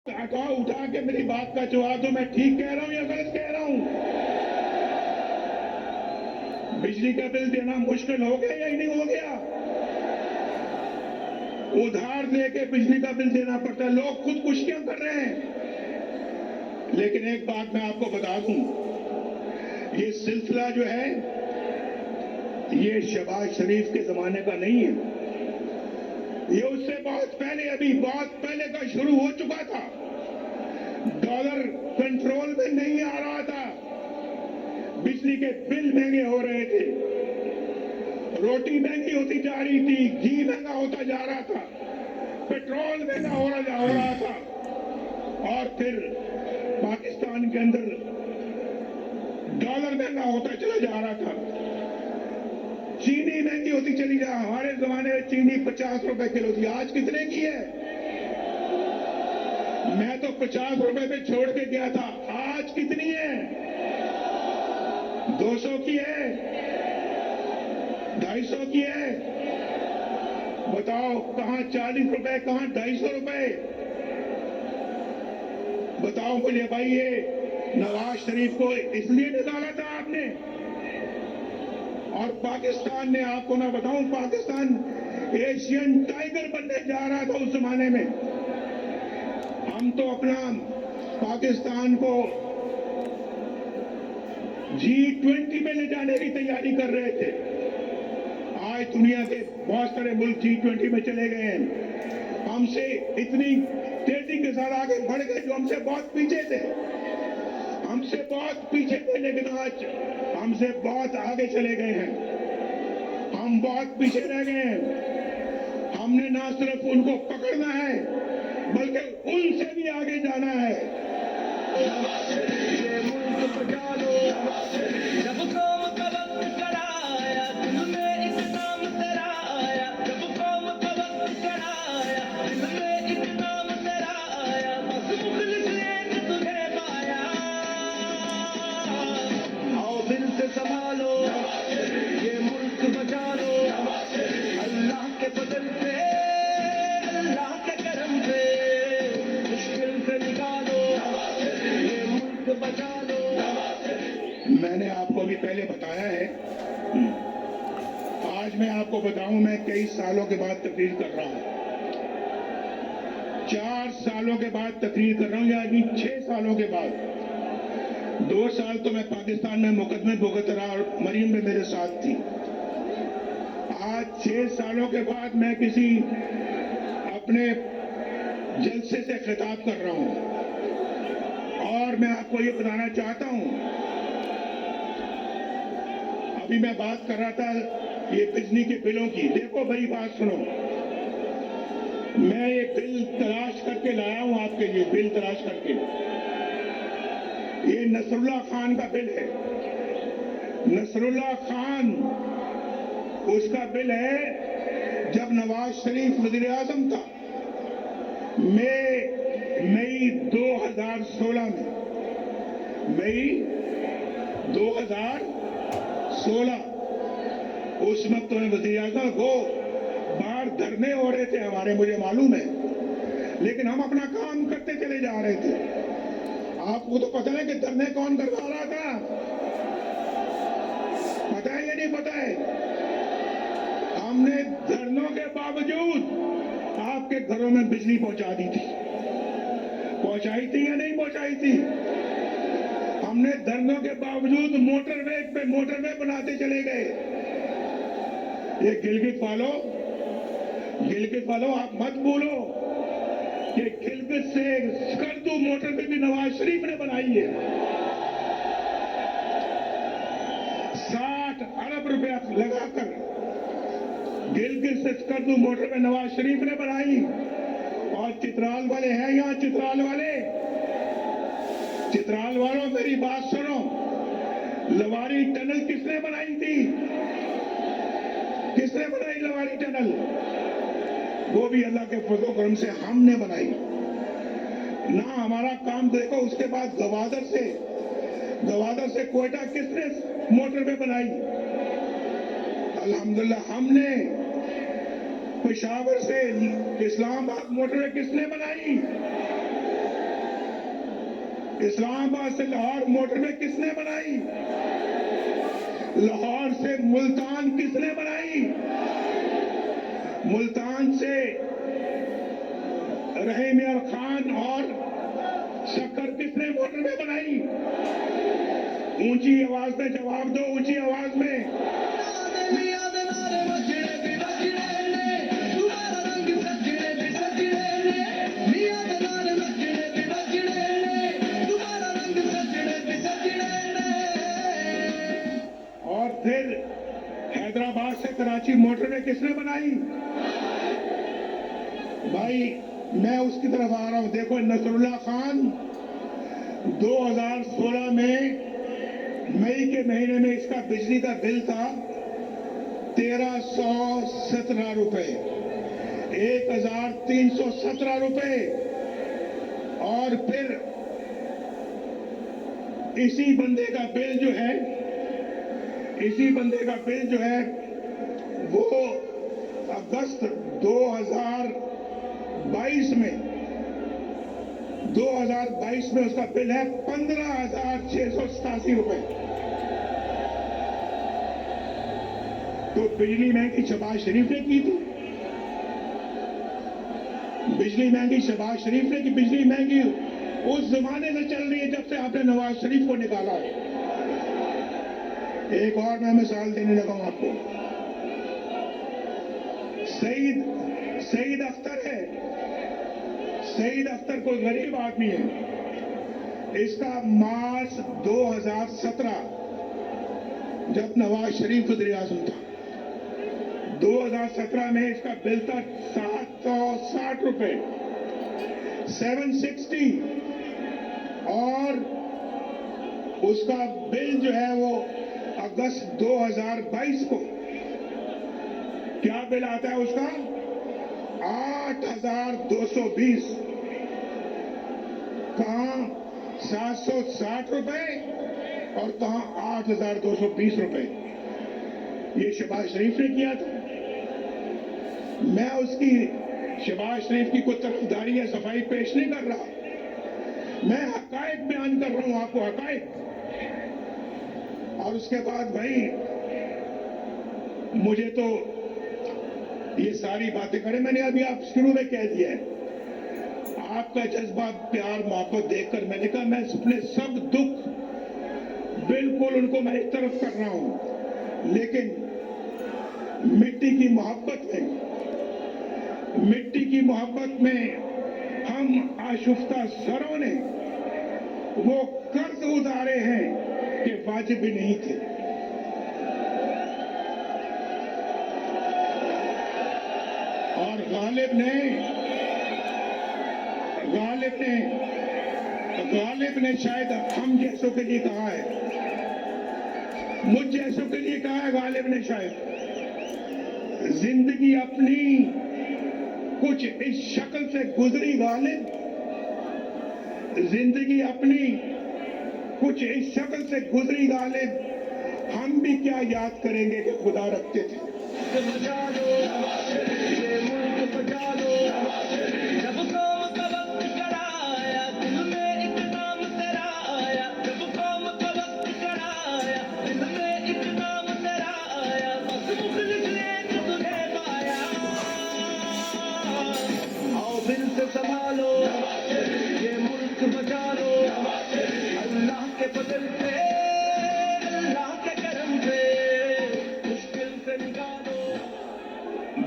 اٹھا کے میری بات کا جواب دو، میں ٹھیک کہہ رہا ہوں یا غلط کہہ رہا ہوں؟ بجلی کا بل دینا مشکل ہو گیا یا نہیں ہو گیا؟ ادھار لے کے بجلی کا بل دینا پڑتا ہے، لوگ خودکشیاں کر رہے ہیں۔ لیکن ایک بات میں آپ کو بتا دوں، یہ سلسلہ جو ہے یہ شہباز شریف کے زمانے کا نہیں ہے، یہ اس سے بہت پہلے، ابھی بہت پہلے کا شروع ہو چکا تھا۔ ڈالر کنٹرول میں نہیں آ رہا تھا، بجلی کے بل مہنگے ہو رہے تھے، روٹی مہنگی ہوتی جا رہی تھی، گھی مہنگا ہوتا جا رہا تھا، پیٹرول مہنگا ہو رہا تھا، اور پھر پاکستان کے اندر ڈالر مہنگا ہوتا چلا جا رہا تھا، چینی مہنگی ہوتی چلی جا۔ ہمارے زمانے میں چینی 50 روپے کلو تھی، آج کتنے کی ہے؟ میں تو 50 روپے پہ چھوڑ کے گیا تھا، آج کتنی ہے؟ 200 کی ہے؟ 250 کی ہے؟ بتاؤ کہاں 40 روپے، کہاں 250 روپے؟ بتاؤ مجھے بھائی، یہ نواز شریف کو اس لیے نکالا تھا آپ نے؟ اور پاکستان نے، آپ کو نہ بتاؤں، پاکستان ایشین ٹائیگر بننے جا رہا تھا اس زمانے میں۔ ہم تو اپنا پاکستان کو G20 میں لے جانے کی تیاری کر رہے تھے۔ آج دنیا کے بہت سارے ملک G20 میں چلے گئے ہیں، ہم سے اتنی تیزی کے ساتھ آگے بڑھ گئے جو ہم سے بہت پیچھے تھے، ہم سے بہت پیچھے تھے، لیکن آج ہم سے بہت آگے چلے گئے ہیں۔ ہم بہت پیچھے رہ گئے ہیں، ہم نے نہ صرف ان کو پکڑنا ہے بلکہ ان سے بھی آگے جانا ہے۔ یہ ملک بچا لو، جب قوم کا وقت کرایا، دل میں ایک نام تیرا آیا، جب قوم کا وقت کرایا، دل میں ایک نام تیرا آیا، بس مخلص ایک تجھے پایا۔ آؤ دل سے سنبھالو، یہ ملک بچا لو، اللہ کے فضل سے، اللہ کے کرم سے، مشکل سے نکالو، یہ ملک بچا لو۔ میں نے آپ کو بھی پہلے بتایا ہے، آج میں آپ کو بتاؤں، میں کئی سالوں کے بعد تقریر کر رہا ہوں، 4 سالوں کے بعد تقریر کر رہا ہوں، یعنی 6 سالوں کے بعد۔ 2 سال تو میں پاکستان میں مقدمے بھگت رہا اور مریم بھی میرے ساتھ تھی۔ آج 6 سالوں کے بعد میں کسی اپنے جلسے سے خطاب کر رہا ہوں، اور میں آپ کو یہ بتانا چاہتا ہوں، ابھی میں بات کر رہا تھا یہ بجلی کے بلوں کی۔ دیکھو بھائی، بات سنو، میں یہ بل تلاش کر کے لایا ہوں آپ کے لیے، بل تلاش کر کے۔ یہ نصر اللہ خان کا بل ہے، نصر اللہ خان، اس کا بل ہے جب نواز شریف وزیر اعظم تھا، مئی 2016 میں، مئی 2016، اس وقت میں وزیر اعظم کو باہر دھرنے ہو رہے تھے ہمارے، مجھے معلوم ہے، لیکن ہم اپنا کام کرتے چلے جا رہے تھے۔ آپ کو تو پتہ ہے کہ دھرنے کون کروا رہا تھا؟ پتہ ہے یا نہیں پتہ ہے؟ ہم نے دھرنوں کے باوجود آپ کے گھروں میں بجلی پہنچا دی تھی، پہنچائی تھی یا نہیں پہنچائی تھی؟ ہم نے دھرنوں کے باوجود موٹر وے پہ موٹر وے بناتے چلے گئے۔ یہ گلگت والوں آپ مت بھولو کہ گلگت سے سکردو موٹر وے بھی نواز شریف نے بنائی ہے، 60 ارب روپیہ لگا کر گلگت سے سکردو موٹر وے نواز شریف نے بنائی۔ اور چترال والے ہیں یہاں، چترال والوں میری بات سنو، لواری ٹنل کس نے بنائی تھی؟ کس نے بنائی لواری ٹنل؟ وہ بھی اللہ کے فضل و کرم سے ہم نے بنائی نہ۔ ہمارا کام دیکھو، اس کے بعد گوادر سے کوئٹہ کس نے موٹر وے بنائی؟ الحمدللہ ہم نے۔ پشاور سے اسلام آباد موٹر وے کس نے بنائی؟ اسلام آباد سے لاہور موٹر وے کس نے بنائی؟ لاہور سے ملتان کس نے بنائی؟ ملتان سے رحیم یار خان اور شکر کس نے موٹر وے بنائی؟ اونچی آواز میں جواب دو، اونچی آواز میں۔ اور پھر حیدرآباد سے کراچی موٹر وے کس نے بنائی؟ بھائی میں اس کی طرف آ رہا ہوں، دیکھو نصر اللہ خان 2016 میں مئی کے مہینے میں اس کا بجلی کا بل تھا 1317 روپے، 1317 روپے۔ اور پھر اسی بندے کا بل جو ہے وہ اگست 2022 میں اس کا بل ہے 15,687 روپے۔ تو بجلی مہنگی شہباز شریف نے کی تھی، بجلی مہنگی شہباز شریف نے کی۔ بجلی مہنگی اس زمانے سے چل رہی ہے جب سے آپ نے نواز شریف کو نکالا ہے۔ ایک اور میں مثال دینے لگا ہوں آپ کو، سعید اختر ہے۔ سعید اختر کوئی غریب آدمی ہے، اس کا مارچ 2017 جب نواز شریف وزیر اعظم تھا 2017 میں اس کا بل تھا 760 روپے، 760۔ اور اس کا بل جو ہے وہ اگست 2022 کو کیا بل آتا ہے اس کا 8,220۔ کہاں 760 روپے اور کہاں 8,220 روپے۔ یہ شہباز شریف نے کیا تھا۔ میں اس کی شہباز شریف کی کوئی طرفداری یا صفائی پیش نہیں کر رہا، میں حقائق بیان کر رہا ہوں آپ کو، حقائق۔ اور اس کے بعد بھائی مجھے تو یہ ساری باتیں کریں، میں نے ابھی آپ شروع میں کہہ دیا ہے، آپ کا جذبہ پیار محبت دیکھ کر میں نے کہا میں اپنے سب دکھ بالکل ان کو میں ایک طرف کر رہا ہوں، لیکن مٹی کی محبت میں ہم آشفتہ سروں نے وہ قرض اتارے ہیں کہ واجب بھی نہیں تھے۔ اور غالب نے شاید ہم جیسوں کے لیے کہا ہے، مجھ جیسوں کے لیے کہا ہے غالب نے شاید، زندگی اپنی کچھ اس شکل سے گزری غالب، زندگی اپنی کچھ اس شکل سے گزری غالب، ہم بھی کیا یاد کریں گے کہ خدا رکھتے تھے۔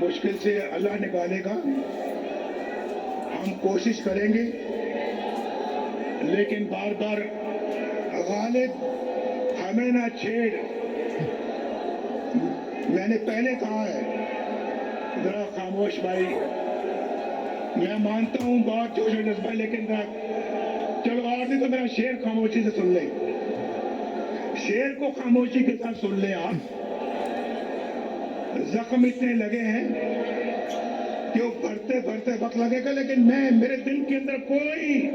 مشکل سے اللہ نکالے گا، ہم کوشش کریں گے، لیکن بار بار غالب ہمیں نہ چھیڑ۔ میں نے پہلے کہا ہے، ذرا خاموش بھائی، میں مانتا ہوں بہت جوش و جذبہ، لیکن چلو اور نہیں تو میرا شعر خاموشی سے سن لیں، شعر کو خاموشی کے ساتھ سن لیں آپ۔ زخم اتنے لگے ہیں کہ وہ بھرتے وقت لگے گا، لیکن میرے دل کے اندر کوئی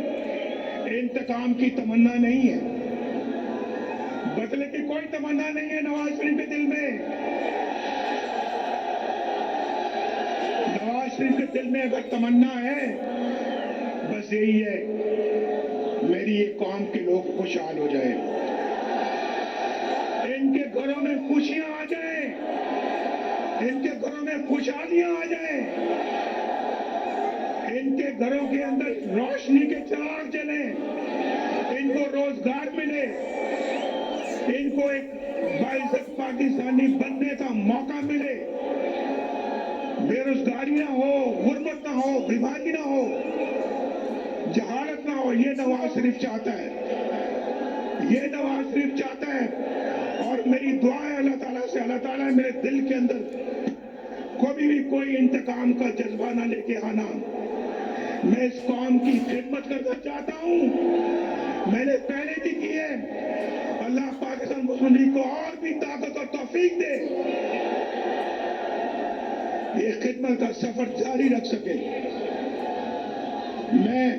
انتقام کی تمنا نہیں ہے، بدلے کی کوئی تمنا نہیں ہے نواز شریف کے دل میں۔ نواز شریف کے دل میں اگر تمنا ہے بس یہی ہے، میری میری یہ قوم کے لوگ خوشحال ہو جائیں, ان کے گھروں میں خوشیاں آ جائیں, ان کے گھروں میں خوشحالیاں آ جائیں, ان کے گھروں کے اندر روشنی کے چراغ جلیں, ان کو روزگار ملے, ان کو ایک باعزت پاکستانی بننے کا موقع ملے, بے روزگاری نہ ہو, غربت نہ ہو, بیماری نہ ہو, جہالت نہ ہو. یہ نواز شریف چاہتا ہے, یہ نواز شریف چاہتا ہے. اور میری دعا ہے اللہ تعالیٰ سے, اللہ تعالیٰ میرے دل کے اندر کبھی بھی کوئی انتقام کا جذبہ نہ لے کے آنا. میں اس قوم کی خدمت کرنا چاہتا ہوں, میں نے پہلے بھی کی ہے. اللہ پاکستان مسلم لیگ کو اور بھی طاقت اور توفیق دے, یہ خدمت کا سفر جاری رکھ سکے. میں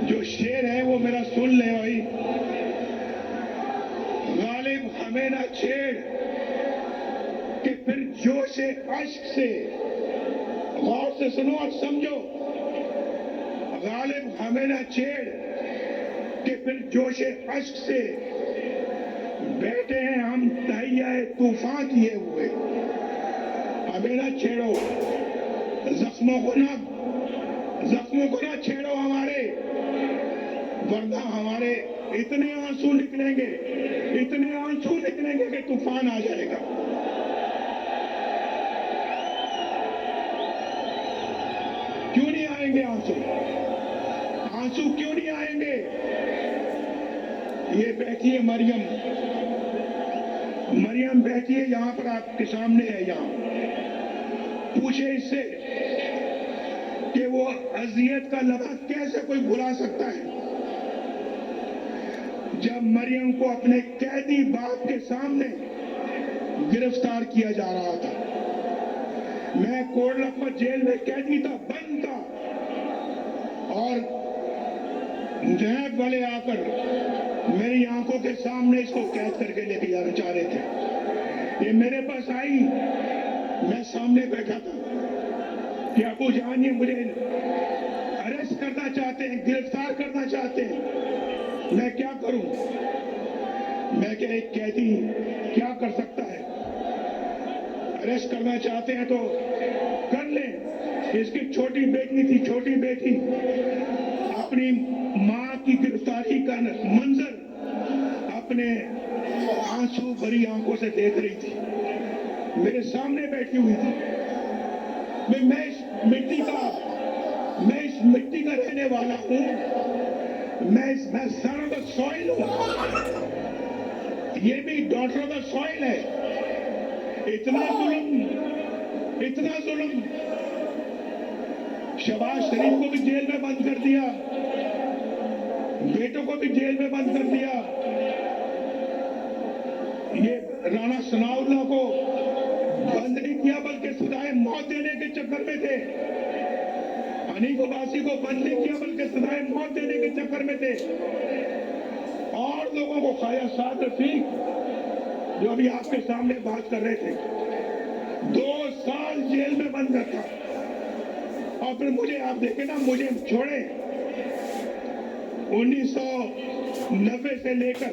جو شعر ہے وہ میرا سن لے بھائی. غالب ہمیں نہ چھیڑ کہ پھر جوش عشق سے, غور سے سنو اور سمجھو, غالب ہمیں نہ چھیڑ کہ پھر جوش عشق سے بیٹھے ہیں ہم تہیہ طوفان کیے ہوئے. ہمیں نہ چھیڑو, زخموں کو نہ چھیڑو ہمارے, ورنہ ہمارے اتنے آنسو نکلیں گے, اتنے آنسو نکلیں گے کہ طوفان آ جائے گا. کیوں نہیں آئیں گے آنسو؟ آنسو کیوں نہیں آئیں گے؟ یہ بیٹھی ہے مریم بیٹھی ہے یہاں پر, آپ کے سامنے ہے یہاں. پوچھے اس سے کہ وہ اذیت کا لمحہ کیسے کوئی بھلا سکتا ہے جب مریم کو اپنے قیدی باپ کے سامنے گرفتار کیا جا رہا تھا. میں کوٹ لکھپت جیل میں قیدی تھا, بند تھا, اور نیب والے آ کر میری آنکھوں کے سامنے اس کو قید کر کے لے کے جانا چاہ رہے تھے. یہ میرے پاس آئی, میں سامنے بیٹھا تھا کہ ابو جان یہ مجھے اریسٹ کرنا چاہتے ہیں, گرفتار کرنا چاہتے ہیں, میں کیا کروں؟ میں کہ ایک قیدی کیا کر سکتا ہے؟ اریسٹ کرنا چاہتے ہیں تو کر لیں. اس کی چھوٹی بیٹی تھی, چھوٹی بیٹی اپنی ماں کی گرفتاری کا منظر اپنے آنسو بھری آنکھوں سے دیکھ رہی تھی, میرے سامنے بیٹھی ہوئی تھی. میں اس مٹی کا رہنے والا ہوں, میں سن آف دا سوئل ہوں, یہ بھی ڈاٹر آف دا سوئل ہے. اتنا ظلم. شہباز شریف کو بھی جیل میں بند کر دیا, بیٹوں کو بھی جیل میں بند کر دیا. یہ رانا ثناء اللہ کو بند نہیں کیا بلکہ سزائے موت دینے کے چکر میں تھے. حنیف عباسی کو بند نہیں کیا بلکہ سزائے موت دینے کے چکر میں تھے. اور لوگوں کو, خواجہ سعد رفیق جو ابھی آپ کے سامنے بات کر رہے تھے, 2 سال جیل میں بند رکھا, اور پھر مجھے آپ دیکھیں نا, مجھے چھوڑے. 1990 سے لے کر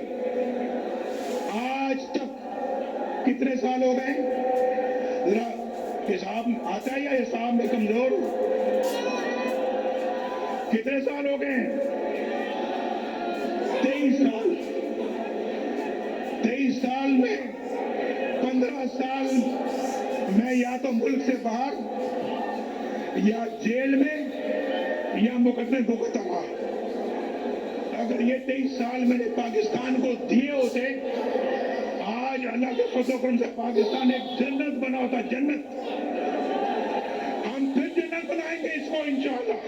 آج تک کتنے سال ہو گئے؟ ذرا حساب آتا ہے یا حساب میں کمزور ہوں؟ کتنے سال ہو گئے ہیں؟ 23 سال. 23 سال میں 15 سال میں یا تو ملک سے باہر, یا جیل میں, یا مقدمے بھگتا رہا. اگر یہ 23 سال میں نے پاکستان کو دیے ہوتے, آج اللہ کے فضل و کرم سے پاکستان ایک جنت بنا ہوتا, جنت. ہم پھر جنت بنائیں گے اس کو انشاءاللہ.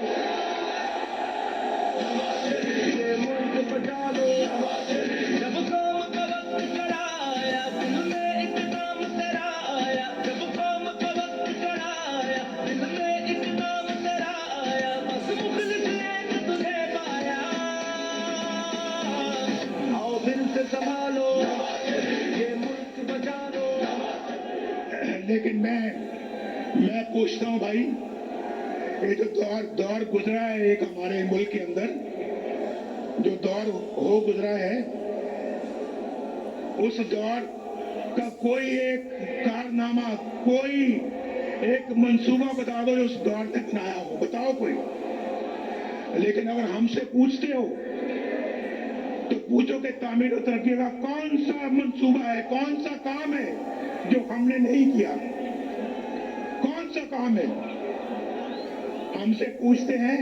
لیکن میں پوچھتا ہوں بھائی, یہ جو دور گزرا ہے ایک ہمارے ملک کے اندر, جو دور ہو گزرا ہے اس دور کا کوئی ایک کارنامہ، کوئی ایک منصوبہ بتا دو جو اس دور نے بنایا ہو، بتاؤ کوئی۔ لیکن اگر ہم سے پوچھتے ہو تو پوچھو کہ تعمیر و ترقی کا کون سا منصوبہ ہے، کون سا کام ہے جو ہم نے نہیں کیا، کون سا کام ہے؟ ہم سے پوچھتے ہیں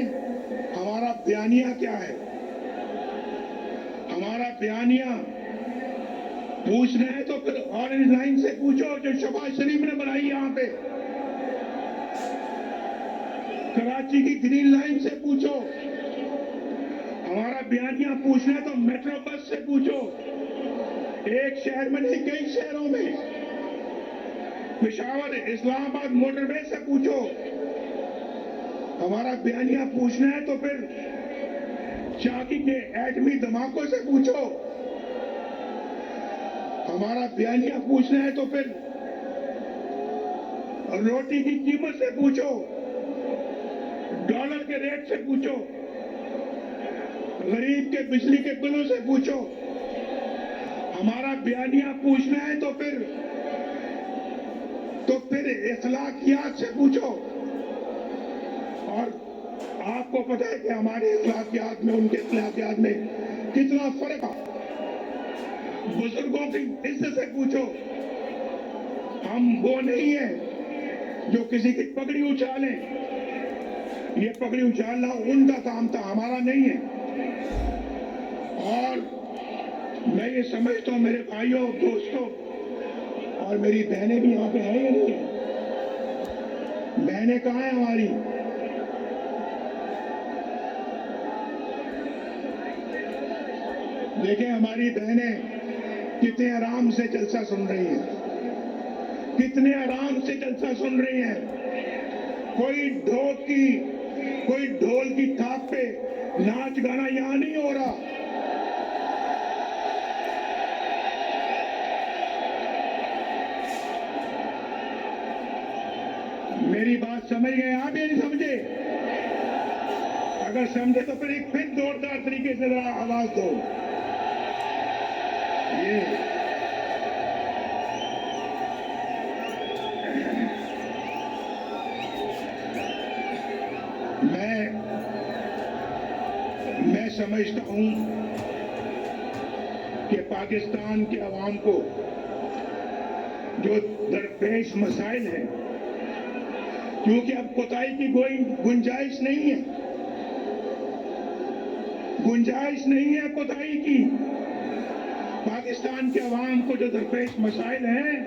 ہمارا بیانیہ کیا ہے، ہمارا بیانیہ پوچھنا ہے تو پھر اورنج لائن سے پوچھو جو شہباز شریف نے بنائی یہاں پہ، کراچی کی گرین لائن سے پوچھو۔ ہمارا بیانیہ پوچھنا ہے تو میٹرو بس سے پوچھو، ایک شہر میں نہیں کئی شہروں میں، پشاور اسلام آباد موٹر وے سے پوچھو۔ ہمارا بیانیہ پوچھنا ہے تو پھر چاکی کے ایٹمی دھماکوں سے پوچھو۔ ہمارا بیانیہ پوچھنا ہے تو پھر روٹی کی قیمت سے پوچھو، ڈالر کے ریٹ سے پوچھو، غریب کے بجلی کے بلوں سے پوچھو۔ ہمارا بیانیہ پوچھنا ہے تو پھر اخلاقیات سے پوچھو۔ اور آپ کو پتہ ہے کہ ہمارے اخلاقیات میں ان کے اخلاقیات میں کتنا فرق ہے۔ بزرگوں کی عزت سے پوچھو۔ ہم وہ نہیں ہیں جو کسی کی پگڑی اچھالیں، یہ پگڑی اچھالنا ان کا کام تھا، ہمارا نہیں ہے۔ اور میں یہ سمجھتا ہوں میرے بھائیوں، دوستوں اور میری بہنیں بھی یہاں پہ ہیں یا نہیں ہیں؟ بہنیں کہاں ہیں ہماری؟ دیکھیں ہماری بہنیں کتنے آرام سے جلسہ سن رہی ہیں، کتنے آرام سے جلسہ سن رہی ہیں۔ کوئی ڈھول کی تھاپ پہ ناچ گانا یہاں نہیں ہو رہا۔ میری بات سمجھ گئے آپ یا نہیں سمجھے؟ اگر سمجھے تو پھر ایک زوردار طریقے سے ذرا آواز دو۔ میں سمجھتا ہوں کہ پاکستان کے عوام کو جو درپیش مسائل ہیں، کیونکہ اب کوتاہی کی کوئی گنجائش نہیں ہے، گنجائش نہیں ہے کوتاہی کی۔ پاکستان کے عوام کو جو درپیش مسائل ہیں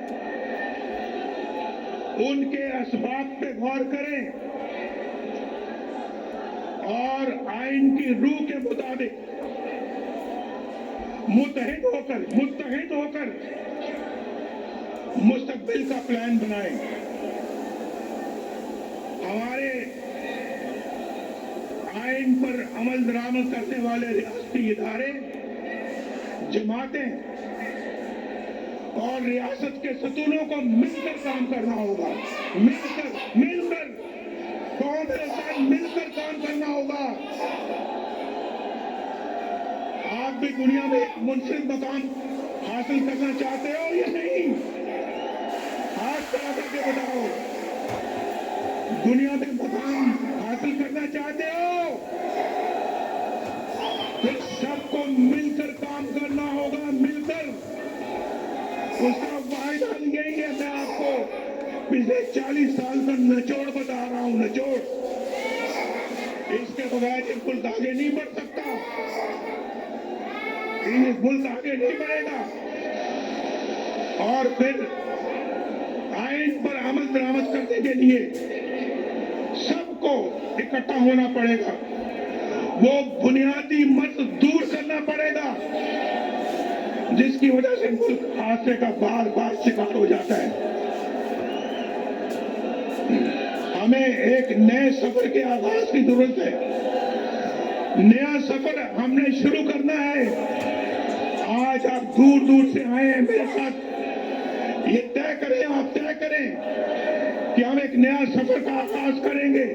ان کے اسباب پہ غور کریں اور آئین کی روح کے مطابق متحد ہو کر مستقبل کا پلان بنائیں۔ ہمارے آئین پر عمل درآمد کرنے والے ریاستی ادارے، جماعتیں اور ریاست کے ستونوں کو مل کر کام کرنا ہوگا، مل کر قوم کے ساتھ مل کر کام کرنا ہوگا۔ آپ بھی دنیا میں ایک منفرد مقام حاصل کرنا چاہتے ہو یا نہیں؟ ہاتھ کھڑا کر کے بتاؤ، دنیا میں مقام حاصل کرنا چاہتے ہو؟ پھر سب کو مل کر کام کرنا ہوگا، مل کر۔ اس کا واحد حل یہی ہے، میں آپ کو پچھلے 40 سال کا نچوڑ بتا رہا ہوں، نچوڑ۔ اس کے بغیر یہ ملک آگے نہیں بڑھ سکتا، یہ ملک آگے نہیں بڑھے گا۔ اور پھر آئین پر عمل درآمد کرنے کے لیے سب کو اکٹھا ہونا پڑے گا، وہ بنیادی مرض دور کرنا پڑے گا جس کی وجہ سے ملک حادثے کا بار بار شکار ہو جاتا ہے۔ ہمیں ایک نئے سفر کے آغاز کی ضرورت ہے، نیا سفر ہم نے شروع کرنا ہے۔ آج آپ دور دور سے آئے ہیں میرے ساتھ، یہ طے کریں، آپ طے کریں کہ ہم ایک نیا سفر کا آغاز کریں گے۔